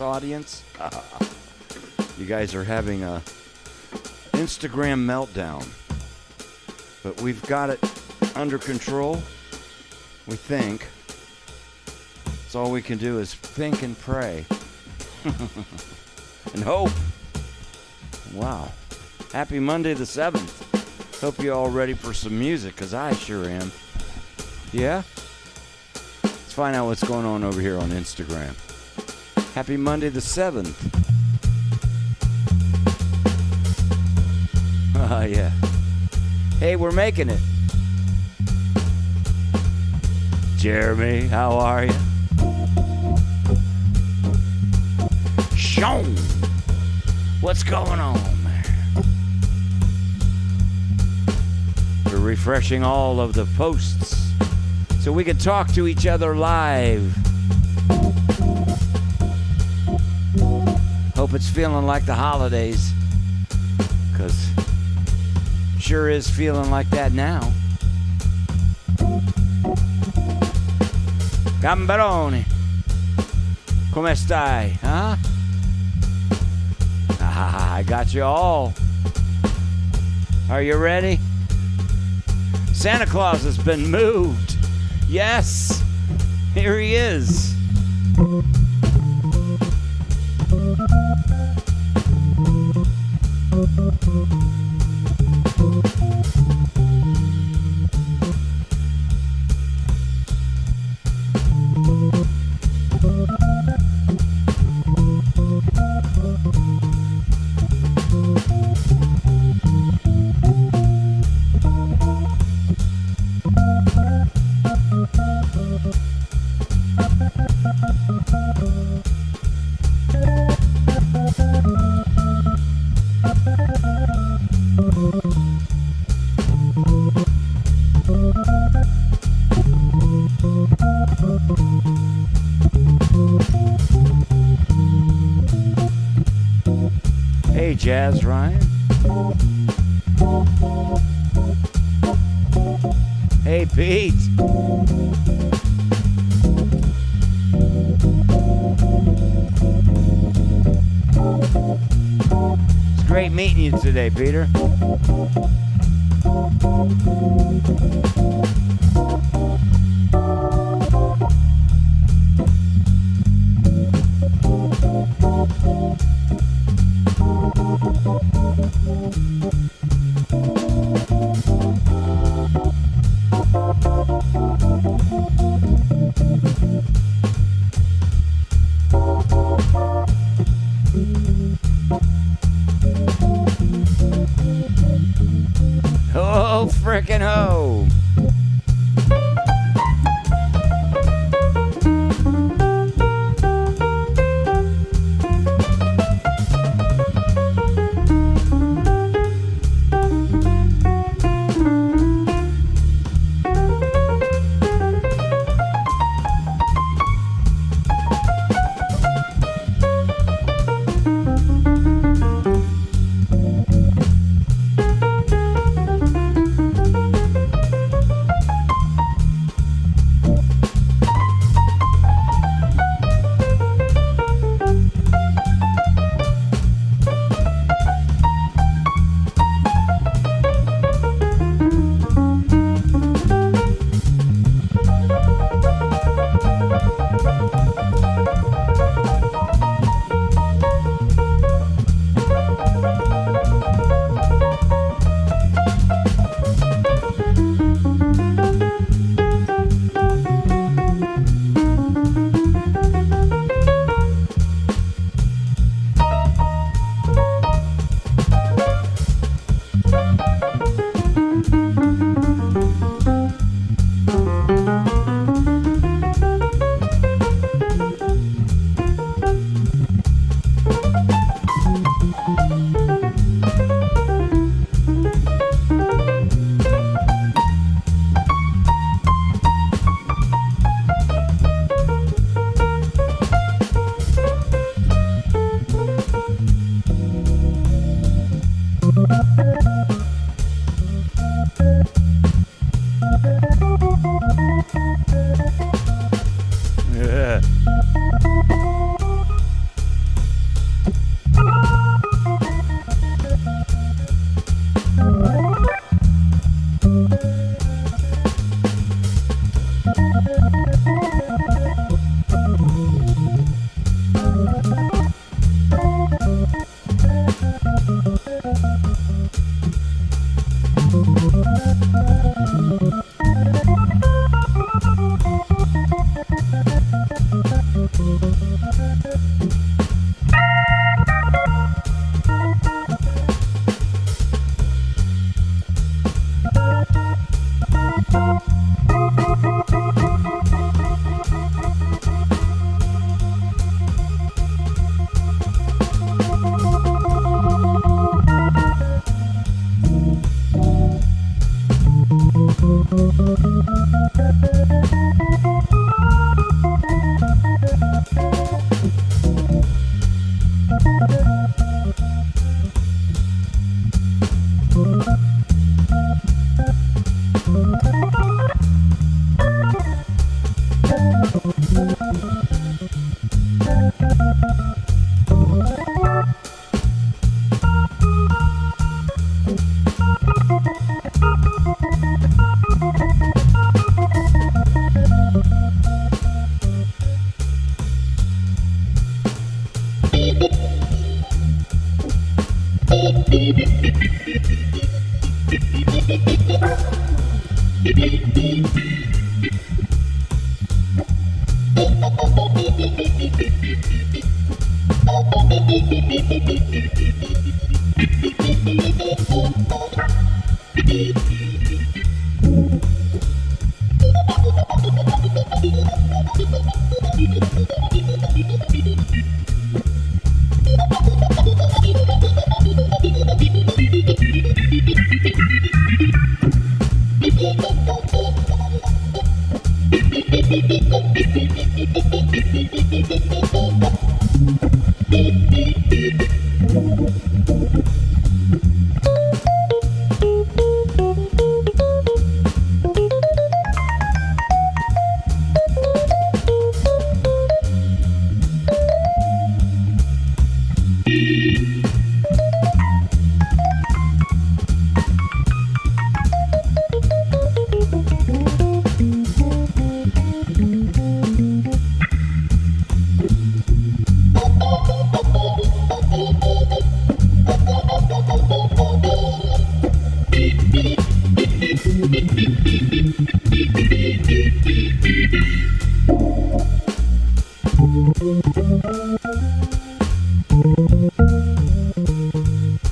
audience. You guys are having a Instagram meltdown, but we've got it under control. We think. That's all we can do is think and pray and hope. Wow. Happy Monday the 7th. Hope you're all ready for some music, because I sure am. Yeah? Let's find out what's going on over here on Instagram. Happy Monday the 7th. Oh, yeah. Hey, we're making it. Jeremy, how are you? Sean, what's going on, man? We're refreshing all of the posts so we can talk to each other live. Hope it's feeling like the holidays, because sure is feeling like that now. Gamberoni, come stai, huh? I got you all. Are you ready? Santa Claus has been moved. Yes, here he is. Hey, Jazz Ryan. Hey, Pete. It's great meeting you today, Peter. Oh, frickin' ho!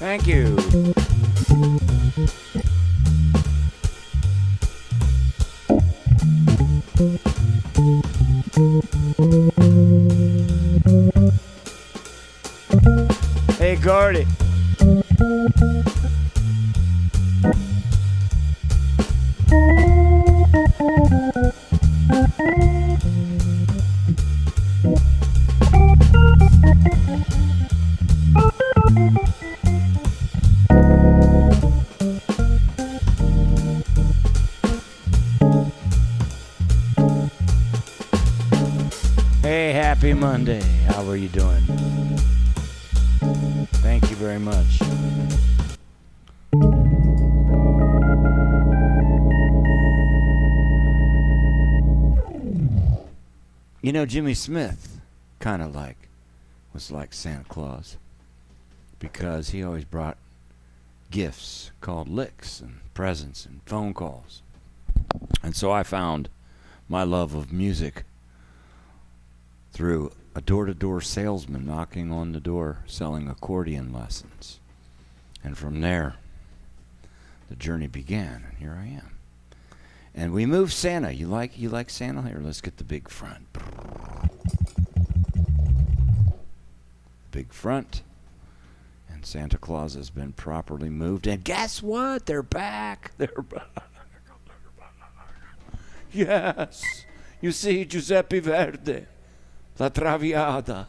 Thank you. Hey, Gordy. Hey, happy Monday. How are you doing? Thank you very much. You know, Jimmy Smith kind of was like Santa Claus because he always brought gifts called licks and presents and phone calls. And so I found my love of music through a door-to-door salesman knocking on the door selling accordion lessons. And from there, the journey began, and here I am. And we moved Santa. You like Santa? Here, let's get the big front. Big front. And Santa Claus has been properly moved. And guess what? They're back. They're back. Yes. You see, Giuseppe Verdi, La Traviata,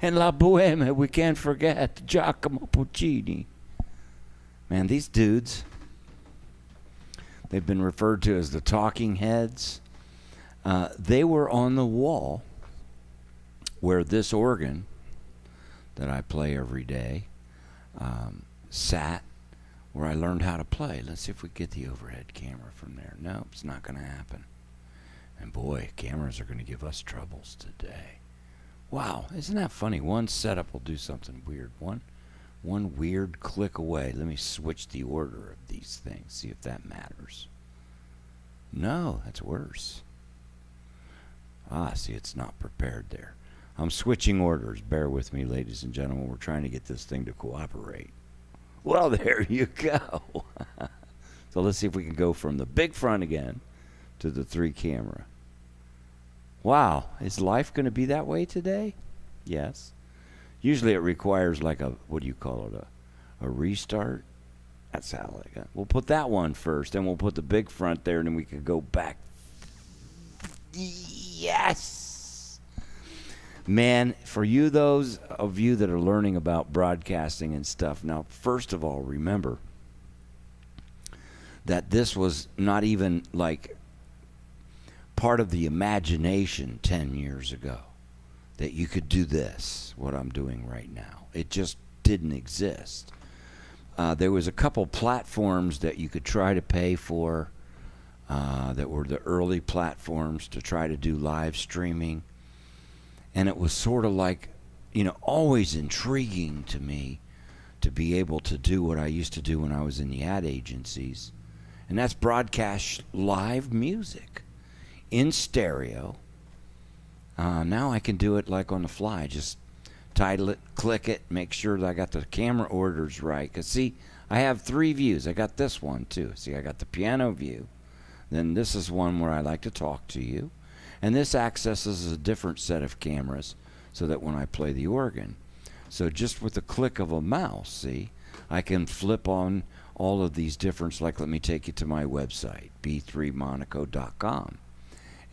and La Boheme, we can't forget Giacomo Puccini. Man, these dudes, they've been referred to as the Talking Heads. They were on the wall where this organ that I play every day sat, where I learned how to play. Let's see if we get the overhead camera from there. No, it's not going to happen. And boy, cameras are going to give us troubles today. Wow, isn't that funny? One setup will do something weird. One weird click away. Let me switch the order of these things, see if that matters. No, that's worse. See, it's not prepared there. I'm switching orders. Bear with me, ladies and gentlemen. We're trying to get this thing to cooperate. Well, there you go. So let's see if we can go from the big front again to the 3 camera. Wow, is life going to be that way today? Yes. Usually it requires like a, what do you call it, a restart? That's how I got. We'll put that one first, then we'll put the big front there, and then we could go back. Yes! Man, for you, those of you that are learning about broadcasting and stuff, now, first of all, remember that this was not even like part of the imagination 10 years ago, that you could do this, what I'm doing right now. It just didn't exist. There was a couple platforms that you could try to pay for that were the early platforms to try to do live streaming. And it was sort of like, always intriguing to me to be able to do what I used to do when I was in the ad agencies. And that's broadcast live music in stereo. Now I can do it like on the fly. Just title it, click it, make sure that I got the camera orders right. Because, see, I have 3 views. I got this one, too. See, I got the piano view. Then this is one where I like to talk to you. And this accesses a different set of cameras so that when I play the organ. So just with the click of a mouse, see, I can flip on all of these different, like let me take you to my website, b3monaco.com.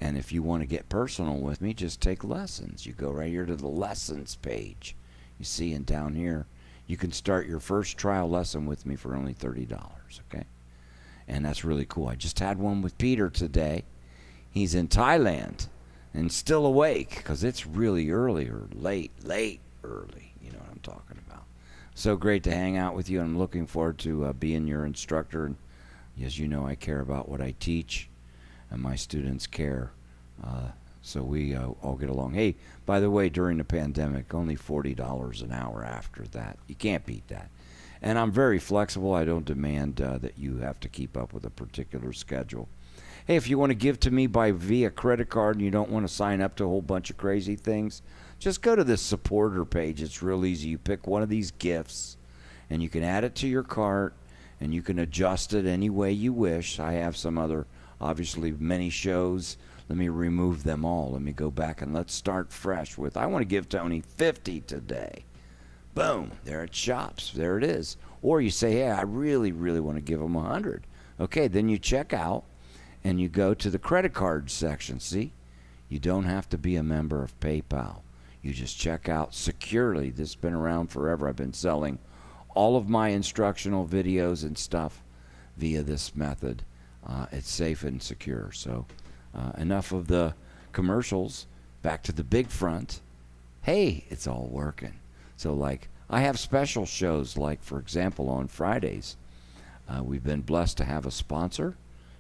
And if you want to get personal with me, just take lessons. You go right here to the lessons page. You see, and down here, you can start your first trial lesson with me for only $30, okay? And that's really cool. I just had one with Peter today. He's in Thailand and still awake because it's really early or late early. You know what I'm talking about. So great to hang out with you. I'm looking forward to being your instructor. And as you know, I care about what I teach, and my students care. So we all get along. Hey, by the way, during the pandemic, only $40 an hour after that. You can't beat that. And I'm very flexible. I don't demand that you have to keep up with a particular schedule. Hey, if you want to give to me via credit card and you don't want to sign up to a whole bunch of crazy things, just go to this supporter page. It's real easy. You pick one of these gifts, and you can add it to your cart, and you can adjust it any way you wish. I have some other, obviously, many shows. Let me remove them all. Let me go back, and let's start fresh with, I want to give Tony $50 today. Boom, there it shops. There it is. Or you say, hey, I really, really want to give him $100. Okay, then you check out, and you go to the credit card section. See, you don't have to be a member of PayPal. You just check out securely. This has been around forever. I've been selling all of my instructional videos and stuff via this method. It's safe and secure. So enough of the commercials. Back to the big front. Hey, it's all working. So like I have special shows, like for example on Fridays. We've been blessed to have a sponsor.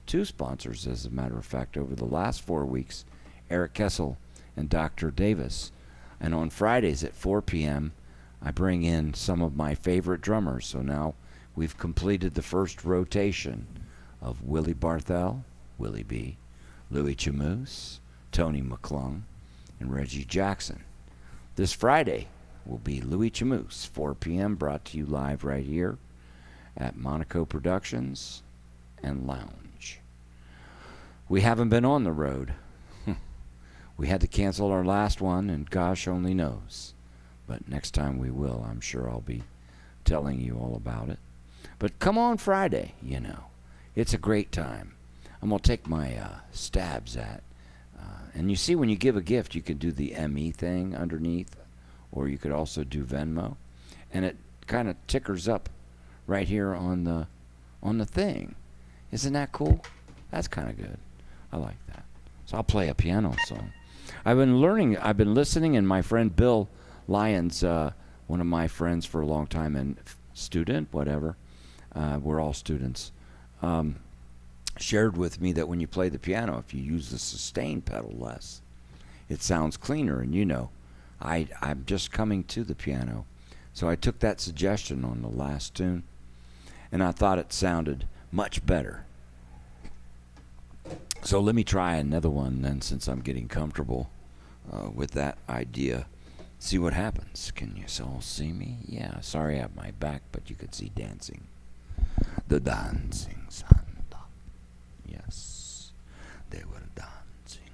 2 sponsors, as a matter of fact, over the last 4 weeks, Eric Kessel and Dr. Davis. And on Fridays at 4 p.m., I bring in some of my favorite drummers. So now we've completed the first rotation of Willie Barthel, Willie B., Louis Chamoose, Tony McClung, and Reggie Jackson. This Friday will be Louis Chamoose, 4 p.m., brought to you live right here at Monaco Productions and Lounge. We haven't been on the road. We had to cancel our last one, and gosh only knows. But next time we will. I'm sure I'll be telling you all about it. But come on Friday, you know. It's a great time. I'm going to take my stabs at. And you see, when you give a gift, you can do the ME thing underneath, or you could also do Venmo. And it kind of tickers up right here on the thing. Isn't that cool? That's kind of good. I like that. So I'll play a piano song. I've been listening, and my friend Bill Lyons, one of my friends for a long time and student, whatever, we're all students, shared with me that when you play the piano, if you use the sustain pedal less, it sounds cleaner. And you know, I'm just coming to the piano. So I took that suggestion on the last tune, and I thought it sounded much better. So let me try another one then, since I'm getting comfortable with that idea. See what happens. Can you all see me? Yeah, sorry I have my back, but you could see dancing. The dancing Santa. Yes, they were dancing.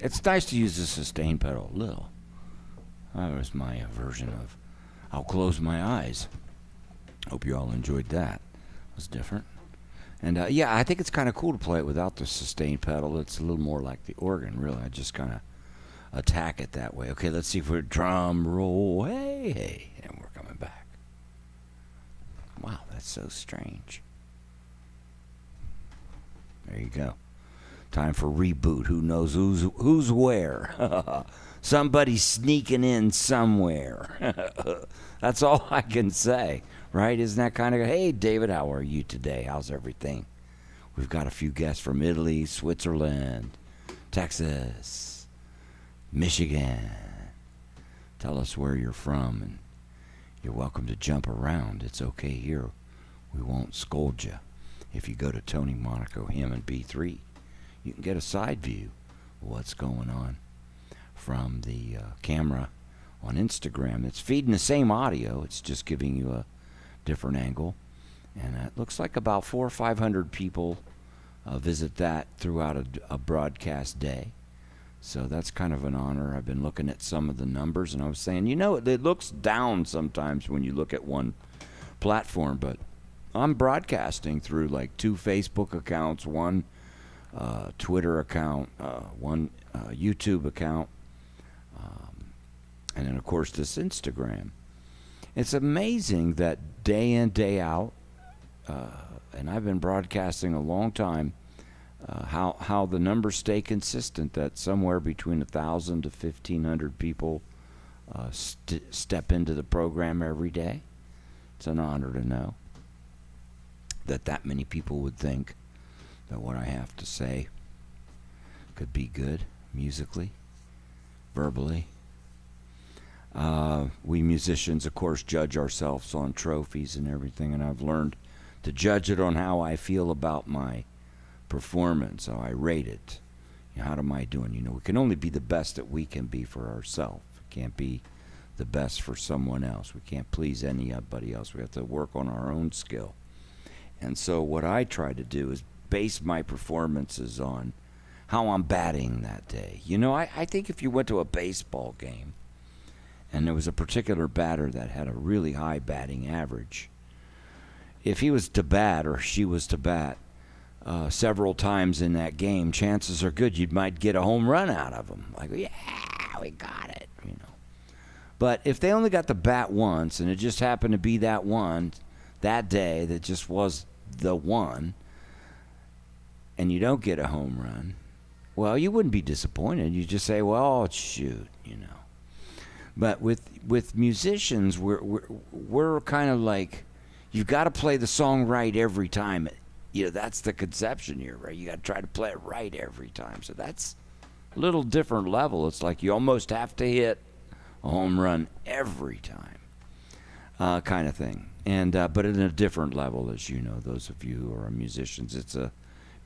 It's nice to use the sustain pedal a little. That was my version of I'll close my eyes. Hope you all enjoyed that. It was different. And yeah, I think it's kind of cool to play it without the sustain pedal. It's a little more like the organ, really. I just kind of attack it that way. Okay, let's see if we're drum roll. Hey, hey. And we're coming back. Wow, that's so strange. There you go. Time for reboot. Who knows who's where? Somebody's sneaking in somewhere. That's all I can say, right? Isn't that kind of, hey, David, how are you today? How's everything? We've got a few guests from Italy, Switzerland, Texas, Michigan. Tell us where you're from, and you're welcome to jump around. It's okay here. We won't scold you. If you go to Tony Monaco, him, and B3, you can get a side view of what's going on from the camera on Instagram. It's feeding the same audio. It's just giving you a different angle. And it looks like about 400 or 500 people visit that throughout a broadcast day. So that's kind of an honor. I've been looking at some of the numbers, and I was saying, you know, it looks down sometimes when you look at one platform, but I'm broadcasting through like 2 Facebook accounts, 1 Twitter account, 1 YouTube account, and then, of course, this Instagram. It's amazing that day in, day out, and I've been broadcasting a long time, how the numbers stay consistent, that somewhere between 1,000 to 1,500 people step into the program every day. It's an honor to know that many people would think that what I have to say could be good musically, verbally. We musicians, of course, judge ourselves on trophies and everything, and I've learned to judge it on how I feel about my performance, how I rate it. You know, how am I doing? You know, we can only be the best that we can be for ourselves. We can't be the best for someone else. We can't please anybody else. We have to work on our own skill. And so what I try to do is base my performances on how I'm batting that day. You know, I think if you went to a baseball game and there was a particular batter that had a really high batting average, if he was to bat or she was to bat several times in that game, chances are good you might get a home run out of them. Like, yeah, we got it, you know. But if they only got the bat once and it just happened to be that one that day that just was the one, and you don't get a home run, well, you wouldn't be disappointed. You just say, well, shoot, you know. But with musicians, we're kind of like, you've got to play the song right every time. You know, that's the conception here, right? You got to try to play it right every time. So that's a little different level. It's like you almost have to hit a home run every time, kind of thing. And but at a different level, as you know, those of you who are musicians,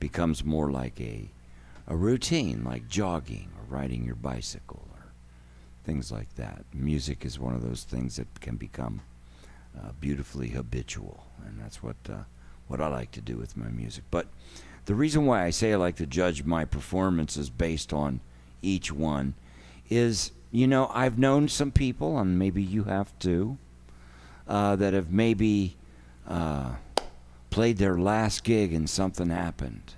becomes more like a routine, like jogging or riding your bicycle or things like that. Music is one of those things that can become beautifully habitual, and that's what I like to do with my music. But the reason why I say I like to judge my performances based on each one is, you know, I've known some people, and maybe you have too, that have maybe played their last gig and something happened.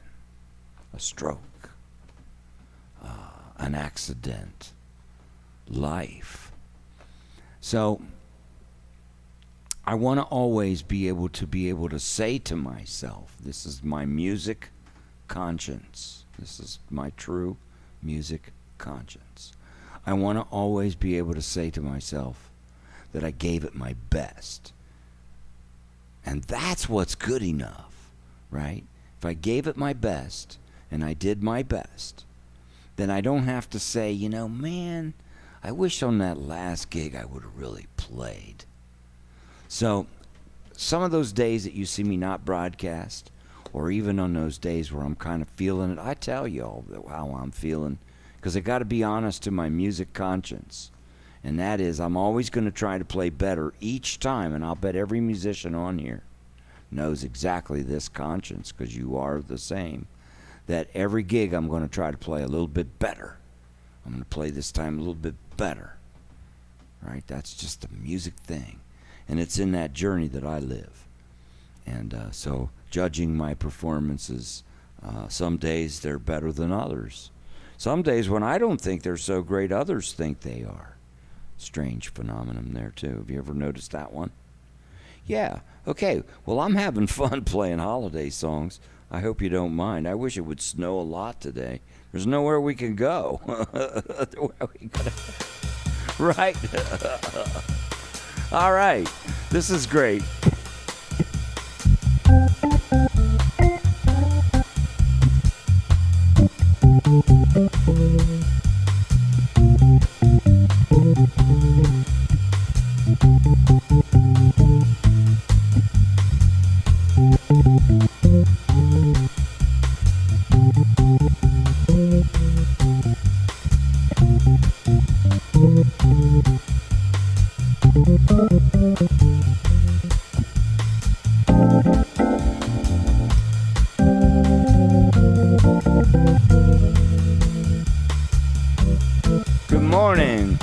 A stroke, an accident, life. So I want to always be able to say to myself, this is my music conscience. This is my true music conscience. I want to always be able to say to myself that I gave it my best. And that's what's good enough, right? If I gave it my best and I did my best, then I don't have to say, you know, man, I wish on that last gig I would have really played. So some of those days that you see me not broadcast, or even on those days where I'm kind of feeling it, I tell you all how I'm feeling, because I got to be honest to my music conscience. And that is, I'm always going to try to play better each time, and I'll bet every musician on here knows exactly this conscience, because you are the same, that every gig I'm going to try to play a little bit better I'm going to play this time a little bit better. Right? That's just a music thing. And it's in that journey that I live. And so judging my performances, some days they're better than others. Some days when I don't think they're so great, others think they are. Strange phenomenon there too. Have you ever noticed that one? Yeah. Okay. Well, I'm having fun playing holiday songs. I hope you don't mind. I wish it would snow a lot today. There's nowhere we can go. Right? All right. This is great. Good morning.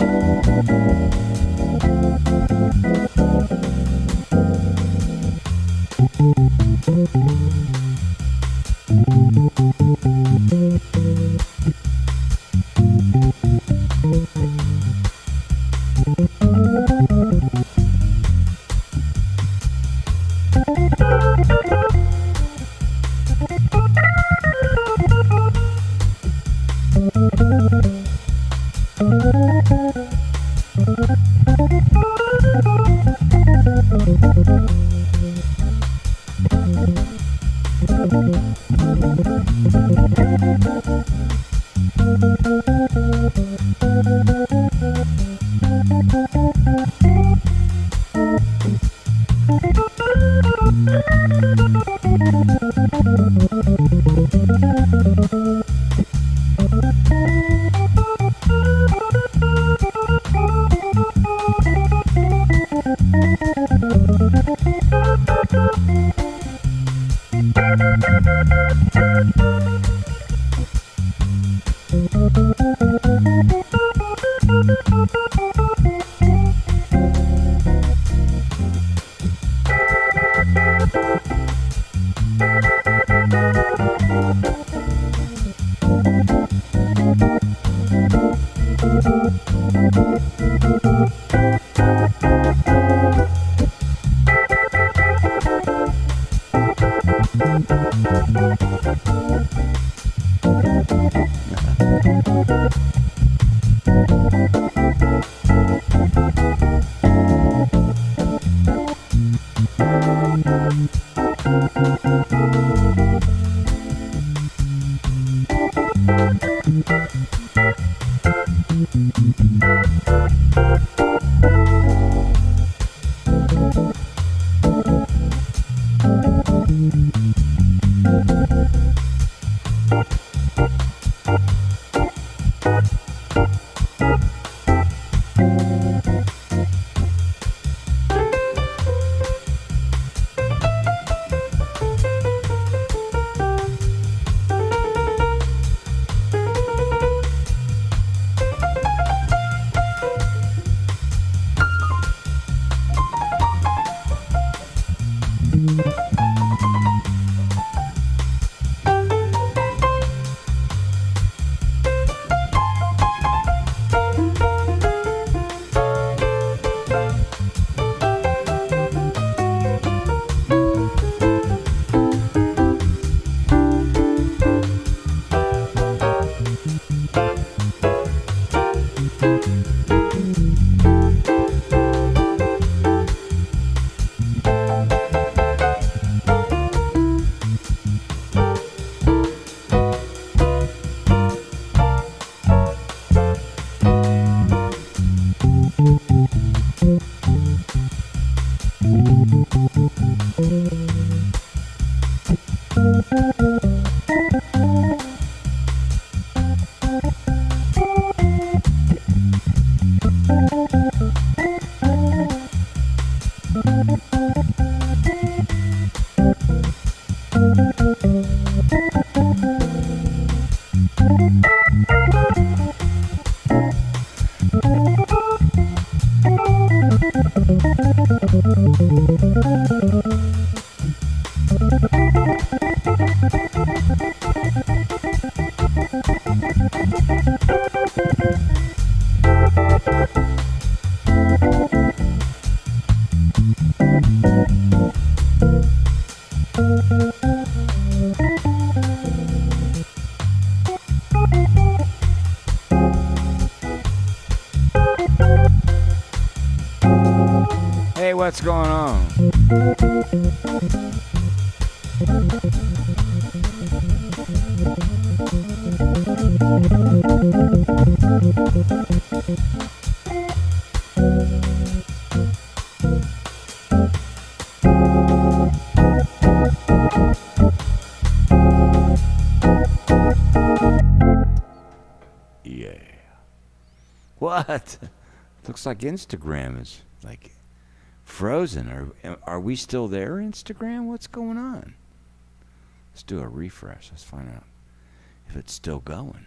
what's going on? Yeah. What? Looks like Instagram is like frozen. Are we still there, Instagram? What's going on? Let's do a refresh. Let's find out if it's still going.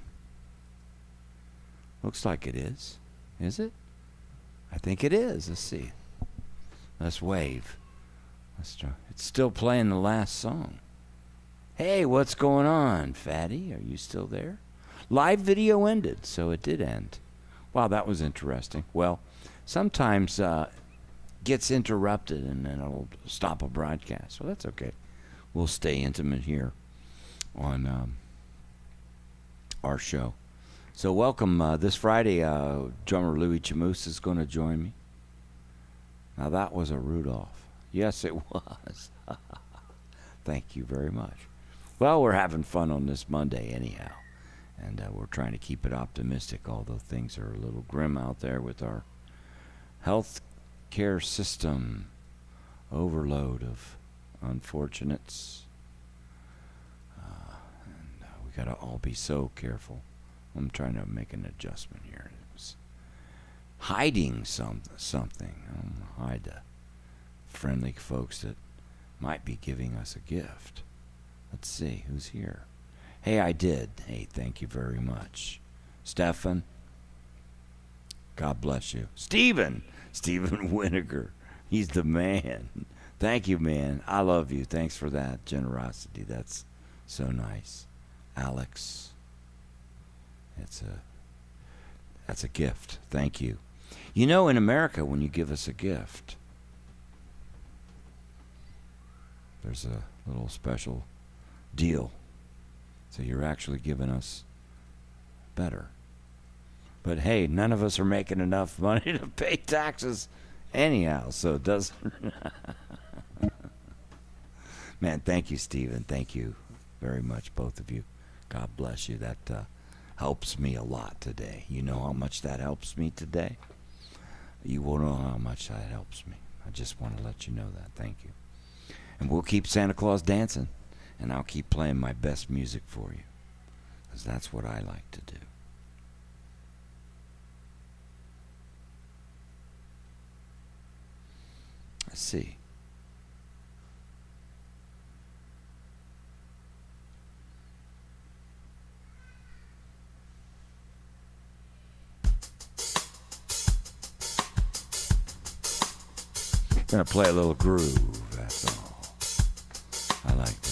Looks like it is. Is it? I think it is. Let's see. Let's wave. Let's try. It's still playing the last song. Hey, what's going on, Fatty? Are you still there? Live video ended, so it did end. Wow, that was interesting. Well, sometimes gets interrupted and then it'll stop a broadcast. Well, that's okay. We'll stay intimate here on our show. So welcome this Friday. Drummer Louis Chamoose is going to join me. Now that was a Rudolph. Yes, it was. Thank you very much. Well, we're having fun on this Monday anyhow. And we're trying to keep it optimistic, although things are a little grim out there with our health care system overload of unfortunates. And we got to all be so careful. I'm trying to make an adjustment here. It was hiding something. I'm going to hide the friendly folks that might be giving us a gift. Let's see, who's here? Hey, I did. Hey, thank you very much. Stefan, God bless you. Stephen Winiger, he's the man. Thank you, man. I love you. Thanks for that generosity. That's so nice. Alex, that's a gift. Thank you. You know, in America, when you give us a gift, there's a little special deal. So you're actually giving us better. But hey, none of us are making enough money to pay taxes anyhow, so it doesn't. Man, thank you, Stephen. Thank you very much, both of you. God bless you. That helps me a lot today. You know how much that helps me today? You will know how much that helps me. I just want to let you know that. Thank you. And we'll keep Santa Claus dancing. And I'll keep playing my best music for you, because that's what I like to do. Let's see. I'm going to play a little groove, that's all. I like this.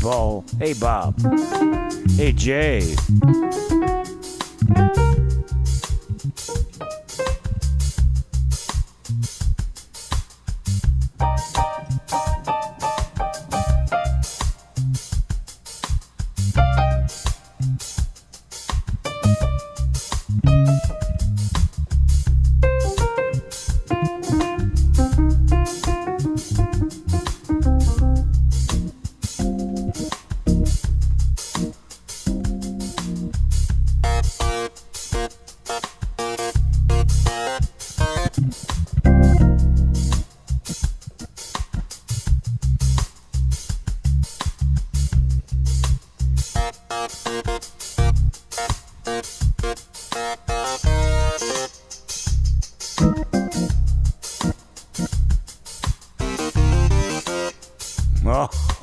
Paul. Hey, Bob. Hey, Jay. Oh.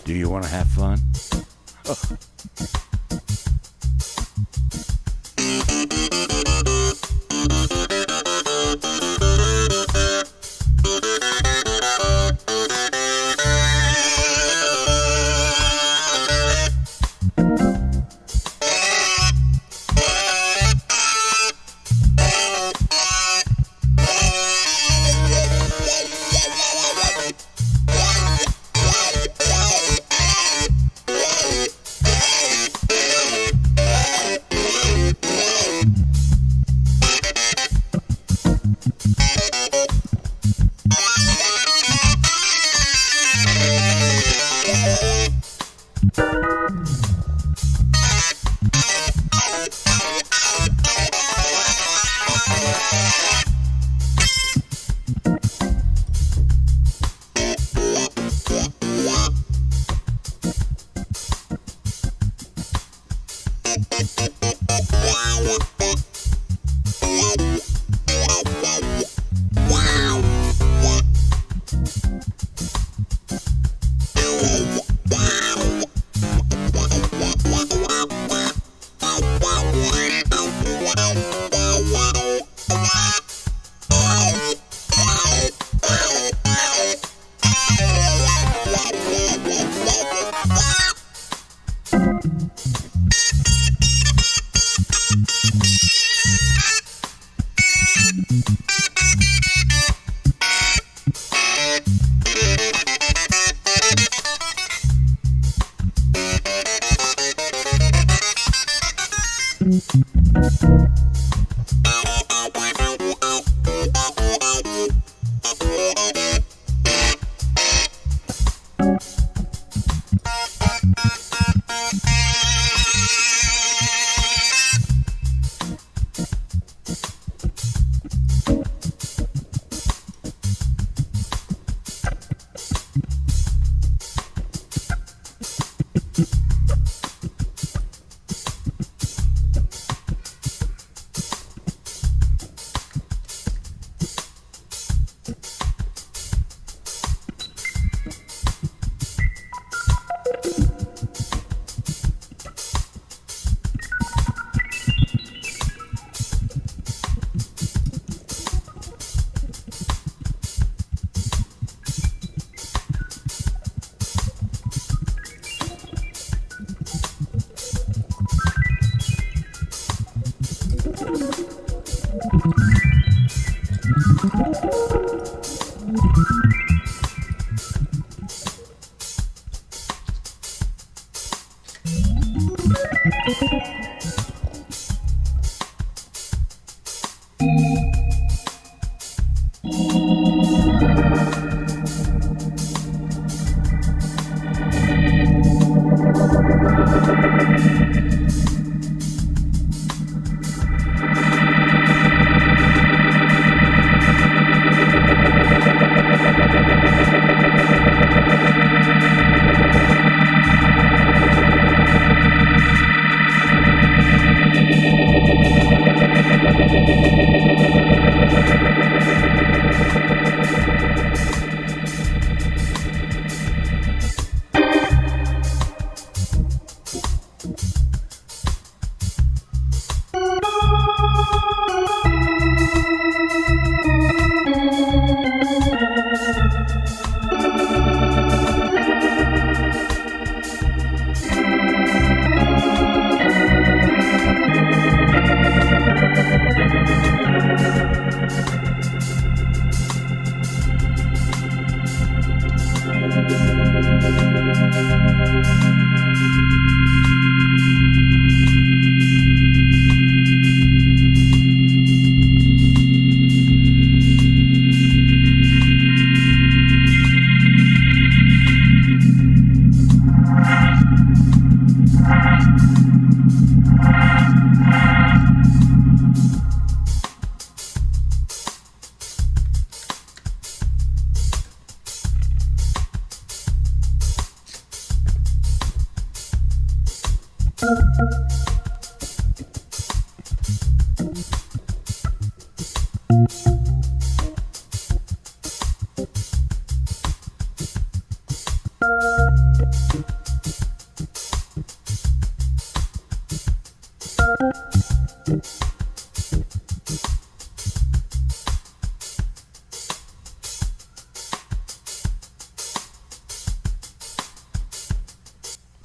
Do you want to have fun?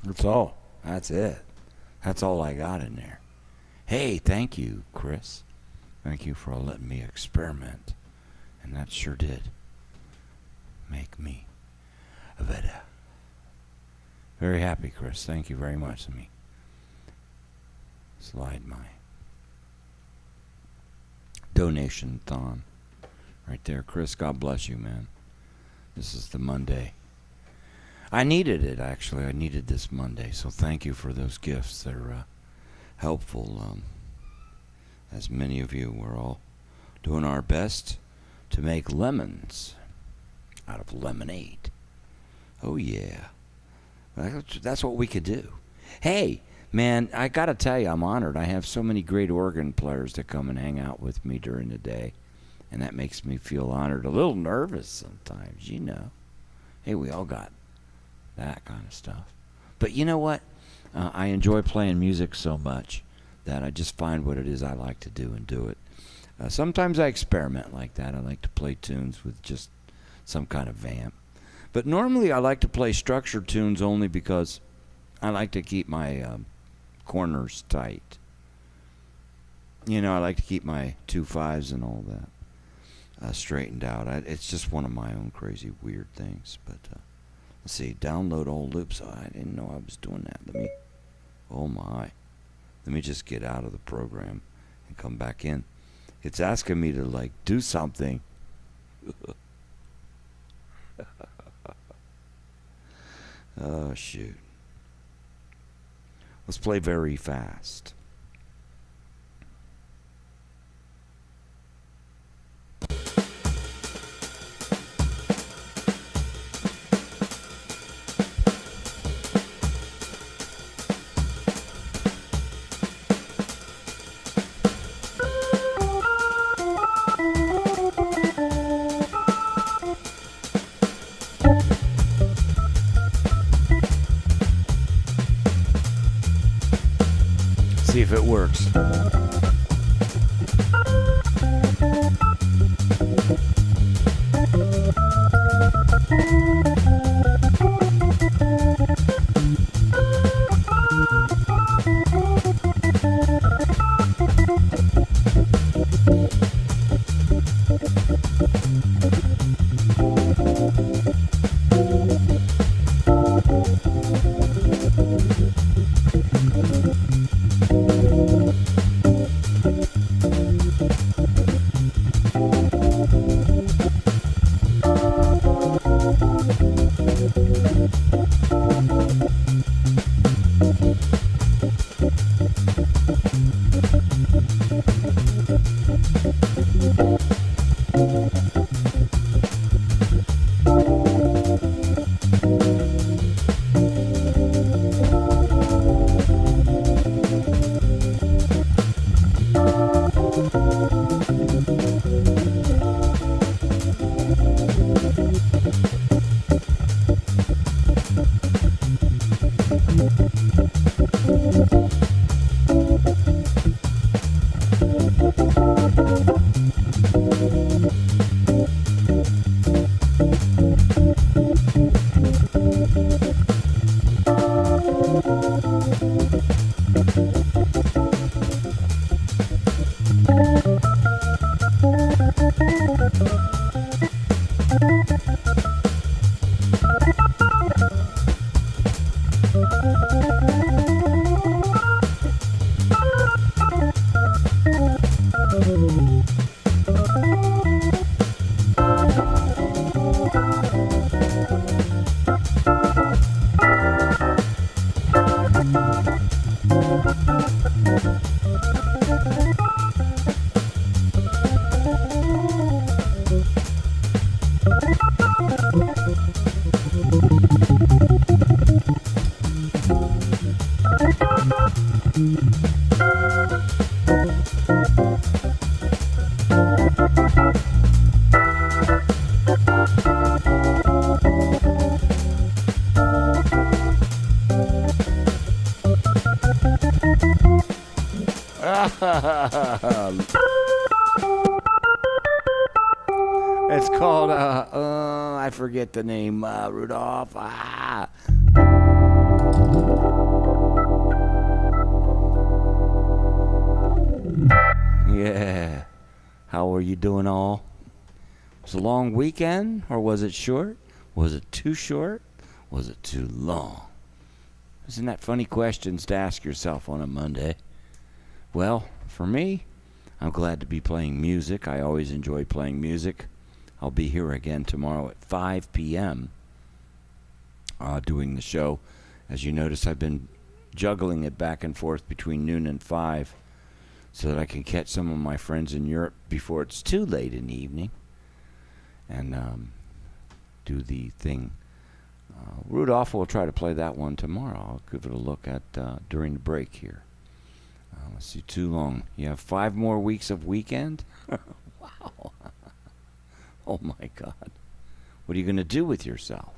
That's all. That's it. That's all I got in there. Hey, thank you, Chris. Thank you for letting me experiment. And that sure did make me better. Very happy, Chris. Thank you very much. Let me slide my donation thon right there. Chris, God bless you, man. This is the Monday. I needed it, actually. I needed this Monday. So thank you for those gifts. They're helpful. As many of you, we're all doing our best to make lemons out of lemonade. Oh, yeah. That's what we could do. Hey, man, I got to tell you, I'm honored. I have so many great organ players that come and hang out with me during the day. And that makes me feel honored. A little nervous sometimes, you know. Hey, we all got that kind of stuff. But you know what? I enjoy playing music so much that I just find what it is I like to do and do it. Sometimes I experiment like that. I like to play tunes with just some kind of vamp. But normally I like to play structured tunes only because I like to keep my corners tight. You know, I like to keep my 2/5s and all that straightened out. It's just one of my own crazy weird things. But let's see, download all loops. Oh, I didn't know I was doing that. Oh my. Let me just get out of the program and come back in. It's asking me to, like, do something. Oh, shoot. Let's play very fast. See if it works. It's called, I forget the name, Rudolph. Yeah. How are you doing all? Was it a long weekend, or was it short? Was it too short? Was it too long? Isn't that funny questions to ask yourself on a Monday? Well, for me, I'm glad to be playing music. I always enjoy playing music. I'll be here again tomorrow at 5 p.m. Doing the show. As you notice, I've been juggling it back and forth between noon and 5 so that I can catch some of my friends in Europe before it's too late in the evening and do the thing. Rudolph will try to play that one tomorrow. I'll give it a look at during the break here. Let's see, too long. You have 5 more weeks of weekend? Wow. Oh, my God. What are you going to do with yourself?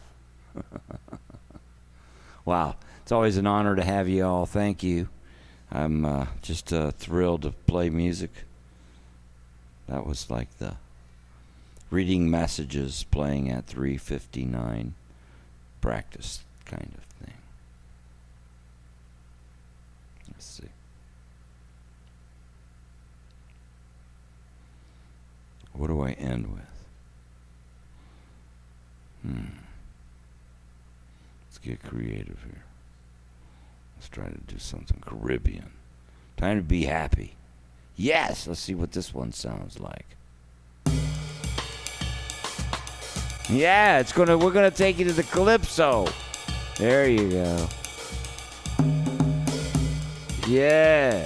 Wow. It's always an honor to have you all. Thank you. I'm just thrilled to play music. That was like the reading messages playing at 3:59 practice kind of thing. Let's see. What do I end with? Let's get creative here. Let's try to do something Caribbean. Time to be happy. Yes, let's see what this one sounds like. Yeah, we're gonna take you to the Calypso. There you go. Yeah.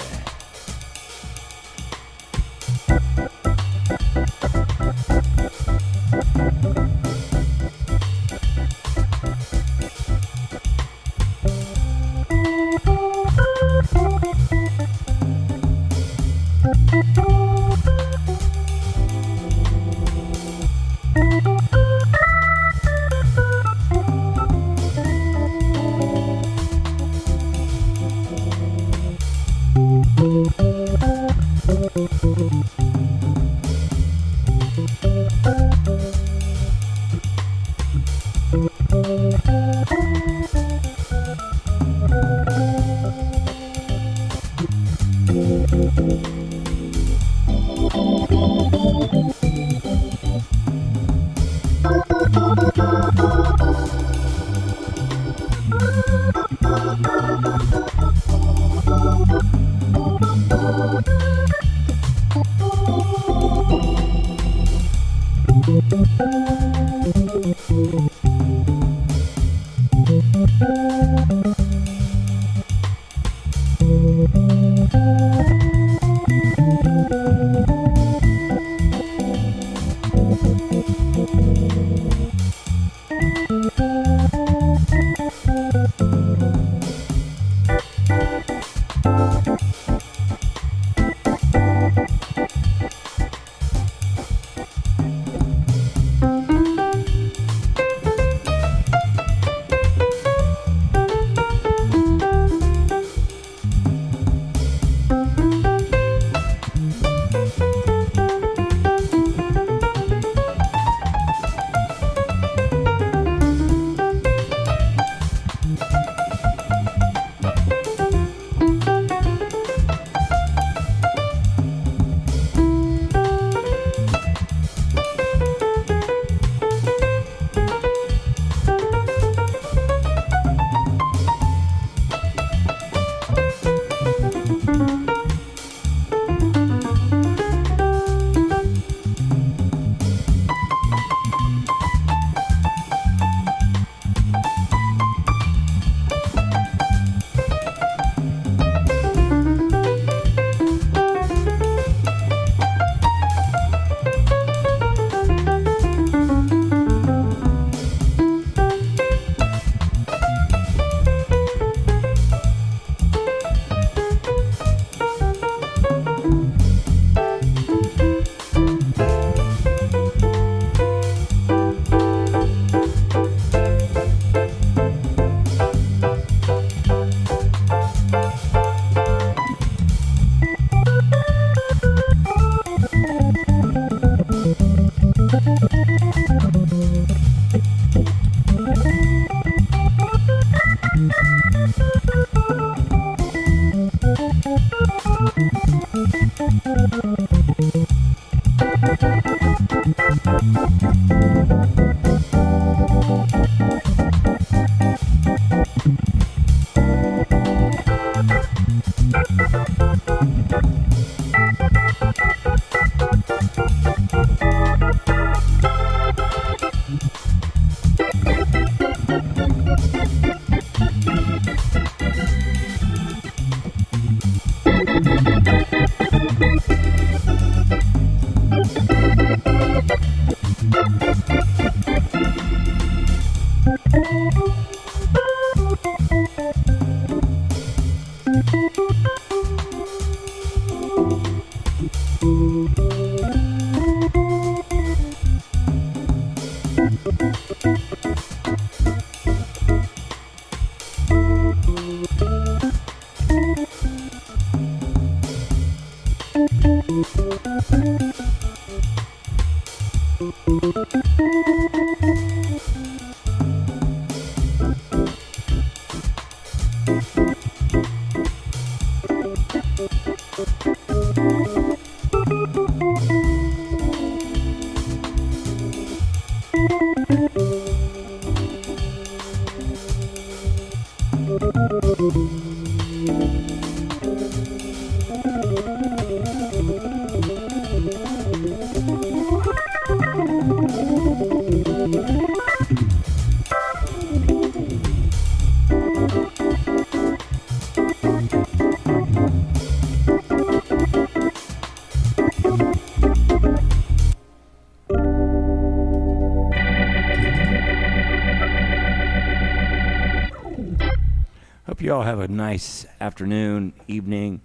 Hope you all have a nice afternoon, evening.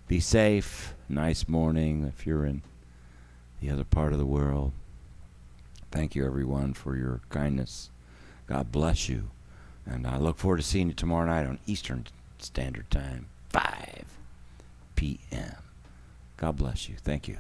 Be safe. Nice morning if you're in the other part of the world. Thank you, everyone, for your kindness. God bless you. And I look forward to seeing you tomorrow night on Eastern Standard Time, 5 p.m. God bless you. Thank you.